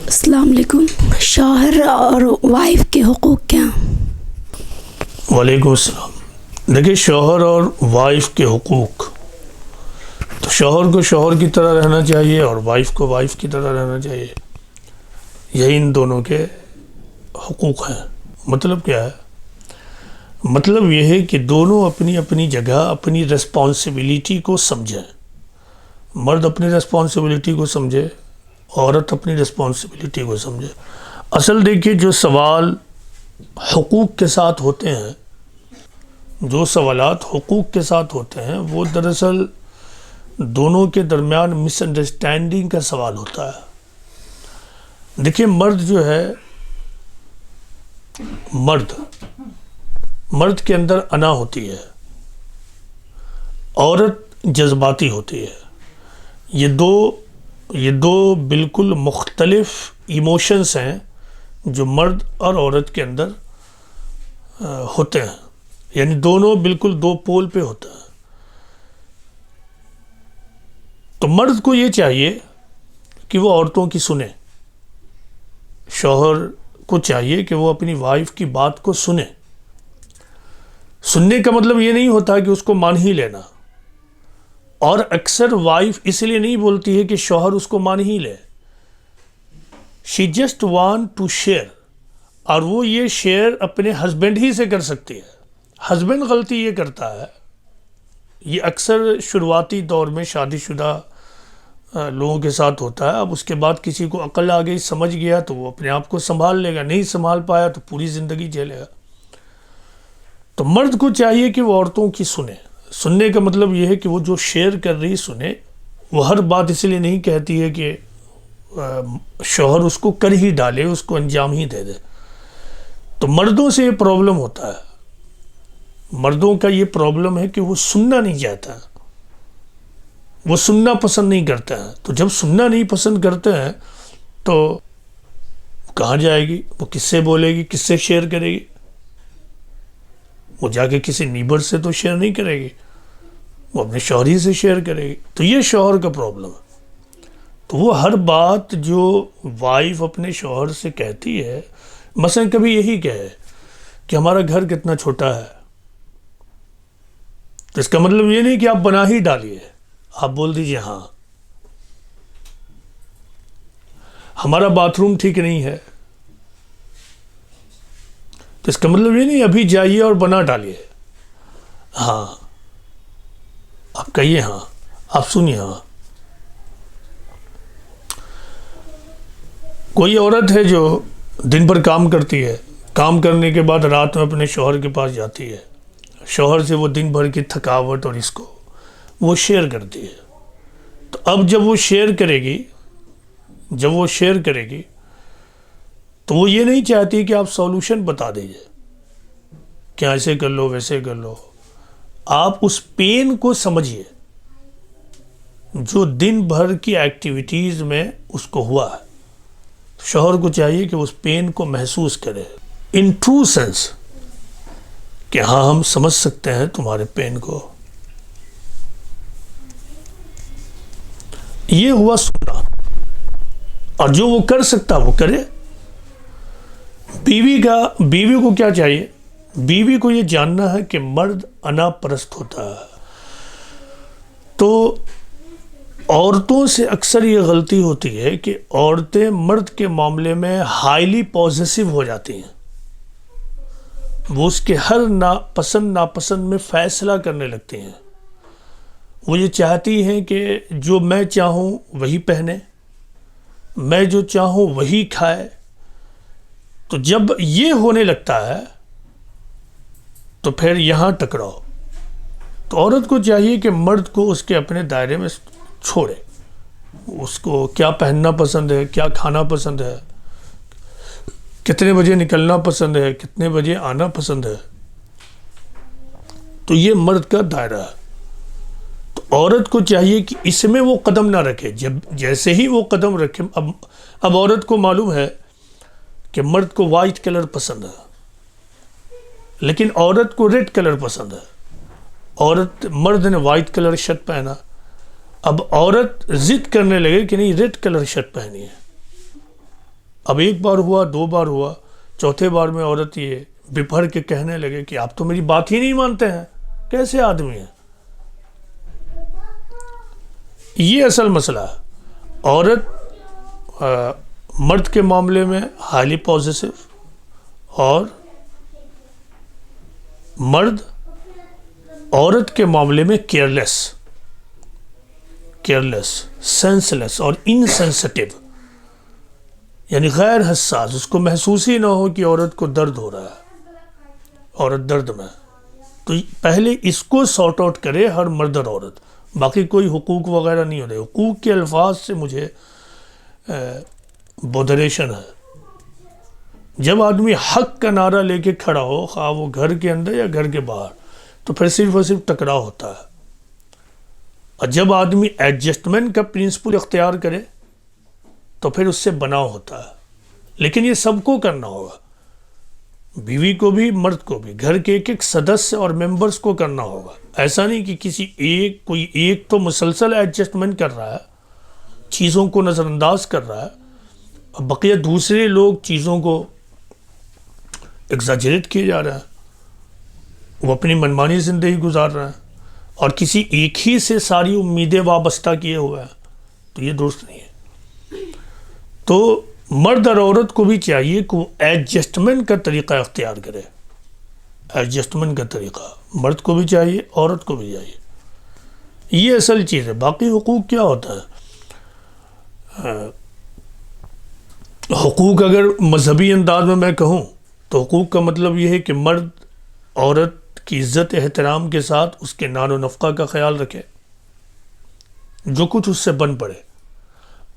السلام علیکم. شوہر اور وائف کے حقوق کیا؟ وعلیکم السلام. دیکھیے، شوہر اور وائف کے حقوق، تو شوہر کو شوہر کی طرح رہنا چاہیے اور وائف کو وائف کی طرح رہنا چاہیے. یہی ان دونوں کے حقوق ہیں. مطلب کیا ہے؟ مطلب یہ ہے کہ دونوں اپنی اپنی جگہ اپنی رسپانسبلٹی کو سمجھیں. مرد اپنی رسپانسبلٹی کو سمجھے، عورت اپنی رسپانسبلٹی کو سمجھے. اصل دیکھیے، جو سوال حقوق کے ساتھ ہوتے ہیں، جو سوالات حقوق کے ساتھ ہوتے ہیں، وہ دراصل دونوں کے درمیان مس انڈرسٹینڈنگ کا سوال ہوتا ہے. دیکھیے، مرد جو ہے، مرد کے اندر انا ہوتی ہے، عورت جذباتی ہوتی ہے. یہ دو بالکل مختلف ایموشنز ہیں جو مرد اور عورت کے اندر ہوتے ہیں. یعنی دونوں بالکل دو پول پہ ہوتا ہے. تو مرد کو یہ چاہیے کہ وہ عورتوں کی سنے. شوہر کو چاہیے کہ وہ اپنی وائف کی بات کو سنے. سننے کا مطلب یہ نہیں ہوتا کہ اس کو مان ہی لینا. اور اکثر وائف اس لیے نہیں بولتی ہے کہ شوہر اس کو مان ہی لے. She just want to share, اور وہ یہ شیئر اپنے ہسبینڈ ہی سے کر سکتی ہے. ہسبینڈ غلطی یہ کرتا ہے، یہ اکثر شروعاتی دور میں شادی شدہ لوگوں کے ساتھ ہوتا ہے. اب اس کے بعد کسی کو عقل آ گئی، سمجھ گیا، تو وہ اپنے آپ کو سنبھال لے گا. نہیں سنبھال پایا تو پوری زندگی جھیلے گا. تو مرد کو چاہیے کہ وہ عورتوں کی سنے. سننے کا مطلب یہ ہے کہ وہ جو شیئر کر رہی سنے. وہ ہر بات اس لیے نہیں کہتی ہے کہ شوہر اس کو کر ہی ڈالے، اس کو انجام ہی دے دے. تو مردوں سے یہ پرابلم ہوتا ہے. مردوں کا یہ پرابلم ہے کہ وہ سننا نہیں چاہتا، وہ سننا پسند نہیں کرتا ہے. تو جب سننا نہیں پسند کرتے ہیں تو کہاں جائے گی؟ وہ کس سے بولے گی؟ کس سے شیئر کرے گی؟ وہ جا کے کسی نیبر سے تو شیئر نہیں کرے گی، وہ اپنے شوہر ہی سے شیئر کرے گی. تو یہ شوہر کا پرابلم ہے. تو وہ ہر بات جو وائف اپنے شوہر سے کہتی ہے، مثلا کبھی یہی کہے کہ ہمارا گھر کتنا چھوٹا ہے، تو اس کا مطلب یہ نہیں کہ آپ بنا ہی ڈالیے. آپ بول دیجئے ہاں. ہمارا باتھ روم ٹھیک نہیں ہے، تو اس کا مطلب یہ نہیں ابھی جائیے اور بنا ڈالیے. ہاں، آپ کہیے ہاں، آپ سنیے ہاں. کوئی عورت ہے جو دن بھر کام کرتی ہے، کام کرنے کے بعد رات میں اپنے شوہر کے پاس جاتی ہے. شوہر سے وہ دن بھر کی تھکاوٹ اور اس کو وہ شیئر کرتی ہے. تو اب جب وہ شیئر کرے گی تو وہ یہ نہیں چاہتی کہ آپ سولوشن بتا دیجئے کہ ایسے کر لو، ویسے کر لو. آپ اس پین کو سمجھیے جو دن بھر کی ایکٹیویٹیز میں اس کو ہوا ہے. شوہر کو چاہیے کہ اس پین کو محسوس کرے ان ٹرو سینس کہ ہاں، ہم سمجھ سکتے ہیں تمہارے پین کو. یہ ہوا سننا. اور جو وہ کر سکتا وہ کرے. بیوی کو کیا چاہیے؟ بیوی کو یہ جاننا ہے کہ مرد انا پرست ہوتا ہے. تو عورتوں سے اکثر یہ غلطی ہوتی ہے کہ عورتیں مرد کے معاملے میں ہائیلی پوزیسو ہو جاتی ہیں. وہ اس کے ہر ناپسند میں فیصلہ کرنے لگتی ہیں. وہ یہ چاہتی ہیں کہ جو میں چاہوں وہی پہنے، میں جو چاہوں وہی کھائے. تو جب یہ ہونے لگتا ہے تو پھر یہاں ٹکراؤ. تو عورت کو چاہیے کہ مرد کو اس کے اپنے دائرے میں چھوڑے. اس کو کیا پہننا پسند ہے، کیا کھانا پسند ہے، کتنے بجے نکلنا پسند ہے، کتنے بجے آنا پسند ہے. تو یہ مرد کا دائرہ ہے. تو عورت کو چاہیے کہ اس میں وہ قدم نہ رکھے. جیسے ہی وہ قدم رکھے، اب عورت کو معلوم ہے کہ مرد کو وائٹ کلر پسند ہے، لیکن عورت کو ریڈ کلر پسند ہے. مرد نے وائٹ کلر شرٹ پہنا، اب عورت ضد کرنے لگے کہ نہیں ریڈ کلر شرٹ پہنی ہے. اب ایک بار ہوا، دو بار ہوا، چوتھے بار میں عورت یہ بپھر کے کہنے لگے کہ آپ تو میری بات ہی نہیں مانتے ہیں، کیسے آدمی ہیں؟ یہ اصل مسئلہ ہے۔ عورت مرد کے معاملے میں ہائیلی پوزیسو، اور مرد عورت کے معاملے میں کیئرلیس، سینس لیس اور انسینسٹیو، یعنی غیر حساس۔ اس کو محسوس ہی نہ ہو کہ عورت کو درد ہو رہا ہے، عورت درد میں، تو پہلے اس کو سارٹ آؤٹ کرے ہر مرد اور عورت، باقی کوئی حقوق وغیرہ نہیں ہو رہے۔ حقوق کے الفاظ سے مجھے بودریشن ہے۔ جب آدمی حق کا نعرہ لے کے کھڑا ہو، خواہ وہ گھر کے اندر یا گھر کے باہر، تو پھر صرف اور صرف ٹکراؤ ہوتا ہے۔ اور جب آدمی ایڈجسٹمنٹ کا پرنسپل اختیار کرے تو پھر اس سے بناؤ ہوتا ہے۔ لیکن یہ سب کو کرنا ہوگا، بیوی کو بھی، مرد کو بھی، گھر کے ایک ایک سدسیہ اور ممبرز کو کرنا ہوگا۔ ایسا نہیں کہ کوئی ایک تو مسلسل ایڈجسٹمنٹ کر رہا ہے، چیزوں کو نظر انداز کر رہا ہے، اور بقیہ دوسرے لوگ چیزوں کو ایگزاجریٹ کیے جا رہے ہیں، وہ اپنی منمانی زندگی گزار رہے ہیں، اور کسی ایک ہی سے ساری امیدیں وابستہ کیے ہوئے ہیں، تو یہ درست نہیں ہے۔ تو مرد اور عورت کو بھی چاہیے کہ وہ ایڈجسٹمنٹ کا طریقہ اختیار کرے، ایڈجسٹمنٹ کا طریقہ مرد کو بھی چاہیے، عورت کو بھی چاہیے۔ یہ اصل چیز ہے۔ باقی حقوق کیا ہوتا ہے؟ حقوق اگر مذہبی انداز میں کہوں تو حقوق کا مطلب یہ ہے کہ مرد عورت کی عزت احترام کے ساتھ اس کے نان و نفقہ کا خیال رکھے، جو کچھ اس سے بن پڑے۔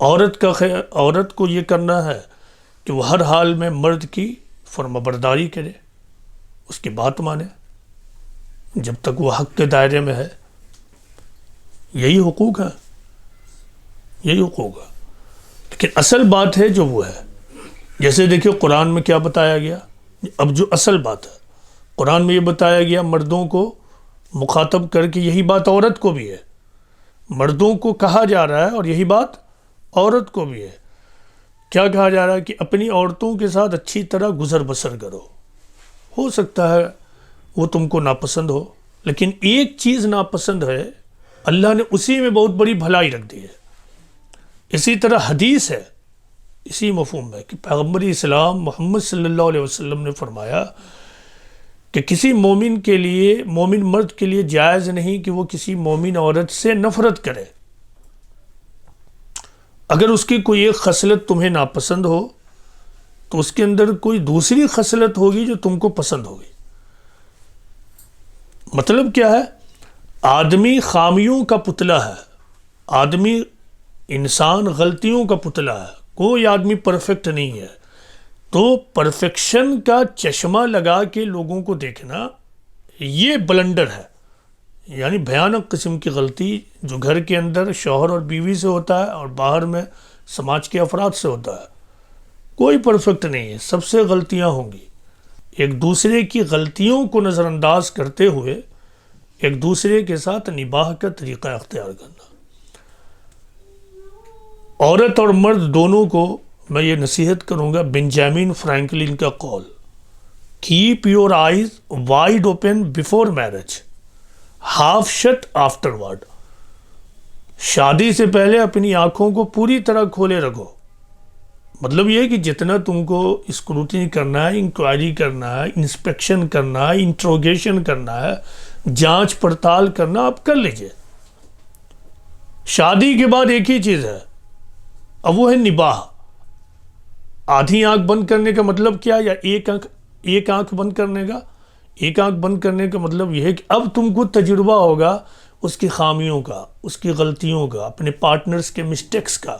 عورت کو یہ کرنا ہے کہ وہ ہر حال میں مرد کی فرمانبرداری کرے، اس کی بات مانے جب تک وہ حق کے دائرے میں ہے۔ یہی حقوق ہے، یہی حقوق ہے۔ لیکن اصل بات ہے جو وہ ہے، جیسے دیکھیے قرآن میں کیا بتایا گیا۔ اب جو اصل بات ہے قرآن میں یہ بتایا گیا، مردوں کو مخاطب کر کے یہی بات عورت کو بھی ہے، مردوں کو کہا جا رہا ہے اور یہی بات عورت کو بھی ہے۔ کیا کہا جا رہا ہے؟ کہ اپنی عورتوں کے ساتھ اچھی طرح گزر بسر کرو۔ ہو سکتا ہے وہ تم کو ناپسند ہو، لیکن ایک چیز ناپسند ہے، اللہ نے اسی میں بہت بڑی بھلائی رکھ دی ہے۔ اسی طرح حدیث ہے اسی مفہوم میں کہ پیغمبر اسلام محمد صلی اللہ علیہ وسلم نے فرمایا کہ کسی مومن کے لیے، مومن مرد کے لیے جائز نہیں کہ وہ کسی مومن عورت سے نفرت کرے۔ اگر اس کی کوئی ایک خصلت تمہیں ناپسند ہو تو اس کے اندر کوئی دوسری خصلت ہوگی جو تم کو پسند ہوگی۔ مطلب کیا ہے؟ آدمی خامیوں کا پتلا ہے، آدمی انسان غلطیوں کا پتلا ہے، کوئی آدمی پرفیکٹ نہیں ہے۔ تو پرفیکشن کا چشمہ لگا کے لوگوں کو دیکھنا یہ بلنڈر ہے، یعنی بھیانک قسم کی غلطی جو گھر کے اندر شوہر اور بیوی سے ہوتا ہے اور باہر میں سماج کے افراد سے ہوتا ہے۔ کوئی پرفیکٹ نہیں ہے، سب سے غلطیاں ہوں گی۔ ایک دوسرے کی غلطیوں کو نظر انداز کرتے ہوئے ایک دوسرے کے ساتھ نباہ کا طریقہ اختیار کرنا۔ عورت اور مرد دونوں کو میں یہ نصیحت کروں گا، بنجامن فرینکلن کا قول، keep your eyes wide open before marriage, half shut afterwards. شادی سے پہلے اپنی آنکھوں کو پوری طرح کھولے رکھو۔ مطلب یہ ہے کہ جتنا تم کو اسکروٹنی کرنا ہے، انکوائری کرنا ہے، انسپیکشن کرنا ہے، انٹروگیشن کرنا ہے، جانچ پڑتال کرنا، آپ کر لیجئے۔ شادی کے بعد ایک ہی چیز ہے، اب وہ ہے نباہ۔ آدھی آنکھ بند کرنے کا مطلب کیا؟ یا ایک آنکھ بند کرنے کا؟ ایک آنکھ بند کرنے کا مطلب یہ ہے کہ اب تم کو تجربہ ہوگا اس کی خامیوں کا، اس کی غلطیوں کا، اپنے پارٹنرز کے مسٹیکس کا،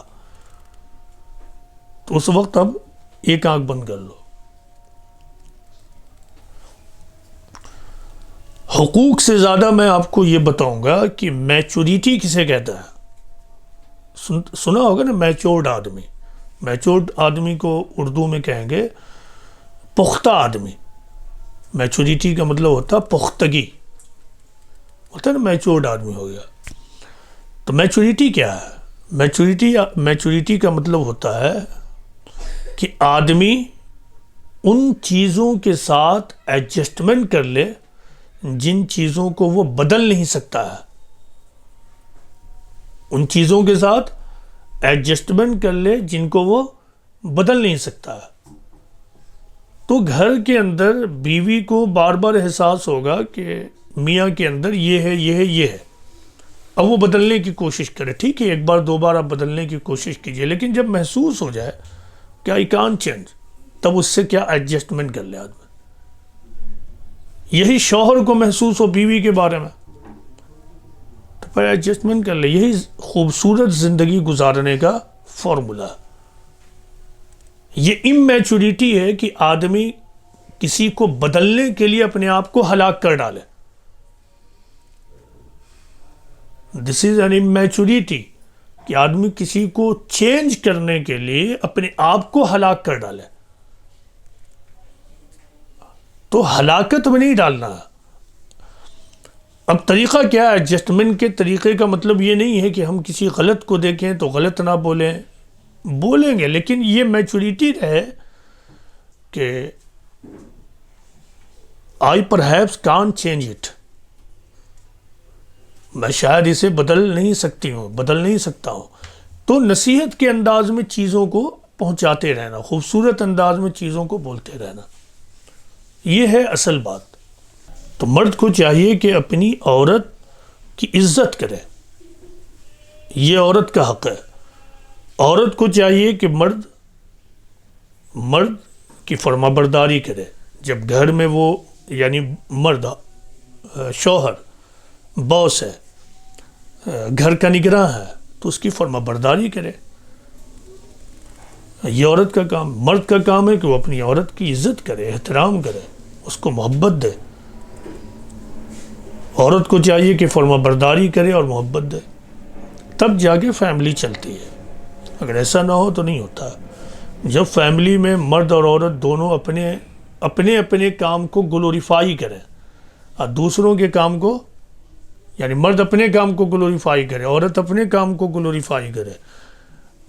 تو اس وقت اب ایک آنکھ بند کر لو۔ حقوق سے زیادہ میں آپ کو یہ بتاؤں گا کہ میچوریٹی کسے کہتا ہے۔ سنا ہوگا نا میچورڈ آدمی، میچورڈ آدمی کو اردو میں کہیں گے پختہ آدمی۔ میچوریٹی کا مطلب ہوتا ہے پختگی، ہوتا ہے نا، میچورڈ آدمی ہو گیا۔ تو میچوریٹی کیا ہے؟ میچوریٹی کا مطلب ہوتا ہے کہ آدمی ان چیزوں کے ساتھ ایڈجسٹمنٹ کر لے جن چیزوں کو وہ بدل نہیں سکتا ہے. ان چیزوں کے ساتھ ایڈجسٹمنٹ کر لے جن کو وہ بدل نہیں سکتا ہے. تو گھر کے اندر بیوی کو بار بار احساس ہوگا کہ میاں کے اندر یہ ہے یہ ہے یہ ہے. اب وہ بدلنے کی کوشش کرے. ٹھیک ہے، ایک بار دو بار آپ بدلنے کی کوشش کیجئے، لیکن جب محسوس ہو جائے کہ آئی کان چینج، تب اس سے کیا ایڈجسٹمنٹ کر لے آدمی. یہی شوہر کو محسوس ہو بیوی کے بارے میں تو پھر ایڈجسٹمنٹ کر لے. یہی خوبصورت زندگی گزارنے کا فارمولا. یہ امیچورٹی ہے کہ آدمی کسی کو بدلنے کے لیے اپنے آپ کو ہلاک کر ڈالے. دس از این امیچورٹی کہ آدمی کسی کو چینج کرنے کے لیے اپنے آپ کو ہلاک کر ڈالے. تو ہلاکت میں نہیں ڈالنا. اب طریقہ کیا ہے ایڈجسٹمنٹ کے طریقے کا؟ مطلب یہ نہیں ہے کہ ہم کسی غلط کو دیکھیں تو غلط نہ بولیں گے، لیکن یہ میچورٹی ہے کہ آئی پرہیپس کانٹ چینج اٹ. میں شاید اسے بدل نہیں سکتا ہوں. تو نصیحت کے انداز میں چیزوں کو پہنچاتے رہنا، خوبصورت انداز میں چیزوں کو بولتے رہنا، یہ ہے اصل بات. تو مرد کو چاہیے کہ اپنی عورت کی عزت کرے. یہ عورت کا حق ہے. عورت کو چاہیے کہ مرد کی فرما برداری کرے. جب گھر میں وہ یعنی مرد شوہر باس ہے، گھر کا نگراں ہے، تو اس کی فرما برداری کرے. یہ عورت کا کام. مرد کا کام ہے کہ وہ اپنی عورت کی عزت کرے، احترام کرے، اس کو محبت دے. عورت کو چاہیے کہ فرما برداری کرے اور محبت دے، تب جا کے فیملی چلتی ہے. اگر ایسا نہ ہو تو نہیں ہوتا. جب فیملی میں مرد اور عورت دونوں اپنے کام کو گلوریفائی کریں اور دوسروں کے کام کو، یعنی مرد اپنے کام کو گلوریفائی کرے، عورت اپنے کام کو گلوریفائی کرے،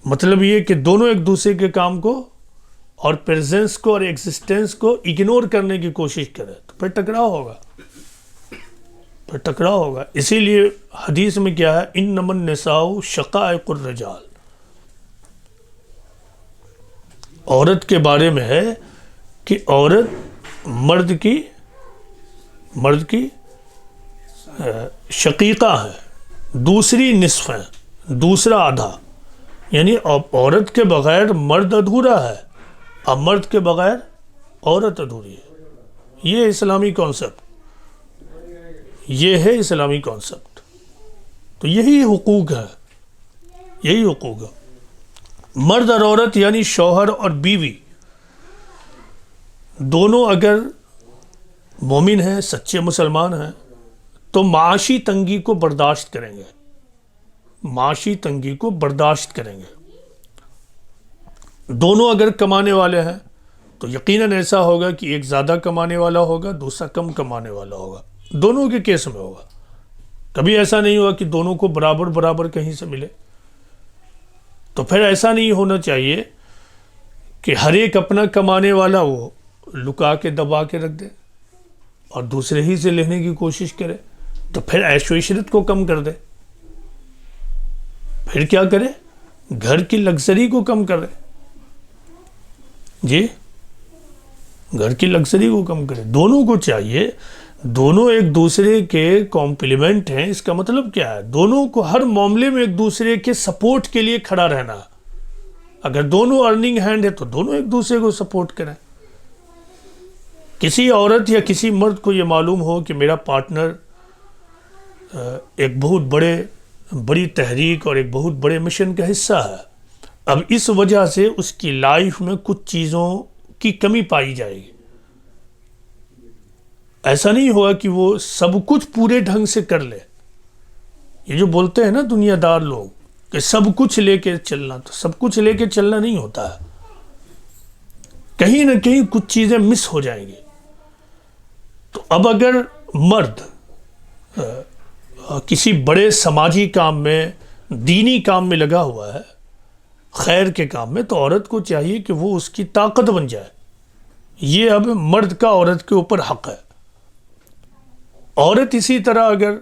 مطلب یہ کہ دونوں ایک دوسرے کے کام کو اور پریزنس کو اور ایگزسٹنس کو اگنور کرنے کی کوشش کرے، تو پھر ٹکراؤ ہوگا. اسی لیے حدیث میں کیا ہے، انما النساء شقائق الرجال. عورت کے بارے میں ہے کہ عورت مرد کی شقیقہ ہے، دوسری نصف ہے، دوسرا آدھا. یعنی عورت کے بغیر مرد ادھورا ہے اور مرد کے بغیر عورت ادھوری ہے. یہ اسلامی کانسیپٹ. تو یہی حقوق ہے. مرد اور عورت یعنی شوہر اور بیوی دونوں اگر مومن ہیں، سچے مسلمان ہیں، تو معاشی تنگی کو برداشت کریں گے. دونوں اگر کمانے والے ہیں تو یقیناً ایسا ہوگا کہ ایک زیادہ کمانے والا ہوگا، دوسرا کم کمانے والا ہوگا. دونوں کے کیس میں ہوگا. کبھی ایسا نہیں ہوگا کہ دونوں کو برابر کہیں سے ملے. تو پھر ایسا نہیں ہونا چاہیے کہ ہر ایک اپنا کمانے والا وہ لکا کے دبا کے رکھ دے اور دوسرے ہی سے لینے کی کوشش کرے. تو پھر عیش و عشرت کو کم کر دے. پھر کیا کرے؟ گھر کی لگژری کو کم کرے. جی، گھر کی لگژری کو کم کرے. دونوں کو چاہیے، دونوں ایک دوسرے کے کمپلیمنٹ ہیں. اس کا مطلب کیا ہے؟ دونوں کو ہر معاملے میں ایک دوسرے کے سپورٹ کے لیے کھڑا رہنا. اگر دونوں ارننگ ہینڈ ہے تو دونوں ایک دوسرے کو سپورٹ کریں. کسی عورت یا کسی مرد کو یہ معلوم ہو کہ میرا پارٹنر ایک بہت بڑی تحریک اور ایک بہت بڑے مشن کا حصہ ہے، اب اس وجہ سے اس کی لائف میں کچھ چیزوں کی کمی پائی جائے گی. ایسا نہیں ہوگا کہ وہ سب کچھ پورے ڈھنگ سے کر لے. یہ جو بولتے ہیں نا دنیا دار لوگ کہ سب کچھ لے کے چلنا، تو سب کچھ لے کے چلنا نہیں ہوتا ہے. کہیں نہ کہیں کچھ چیزیں مس ہو جائیں گی. تو اب اگر مرد کسی بڑے سماجی کام میں، دینی کام میں لگا ہوا ہے، خیر کے کام میں، تو عورت کو چاہیے کہ وہ اس کی طاقت بن جائے. یہ اب مرد کا عورت کے اوپر حق ہے. عورت اسی طرح اگر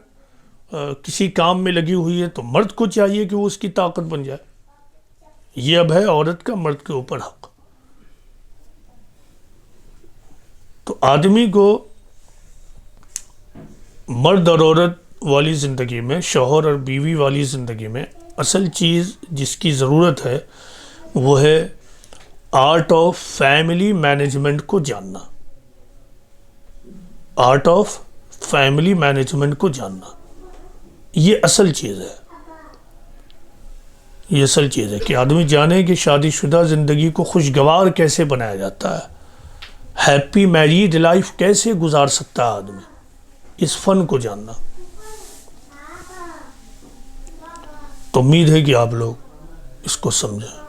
کسی کام میں لگی ہوئی ہے تو مرد کو چاہیے کہ وہ اس کی طاقت بن جائے. یہ اب ہے عورت کا مرد کے اوپر حق. تو آدمی کو مرد اور عورت والی زندگی میں، شوہر اور بیوی والی زندگی میں اصل چیز جس کی ضرورت ہے وہ ہے آرٹ آف فیملی مینجمنٹ کو جاننا. آرٹ آف فیملی مینجمنٹ کو جاننا، یہ اصل چیز ہے. یہ اصل چیز ہے کہ آدمی جانے کہ شادی شدہ زندگی کو خوشگوار کیسے بنایا جاتا ہے، ہیپی میریڈ لائف کیسے گزار سکتا ہے آدمی. اس فن کو جاننا. تو امید ہے کہ آپ لوگ اس کو سمجھیں.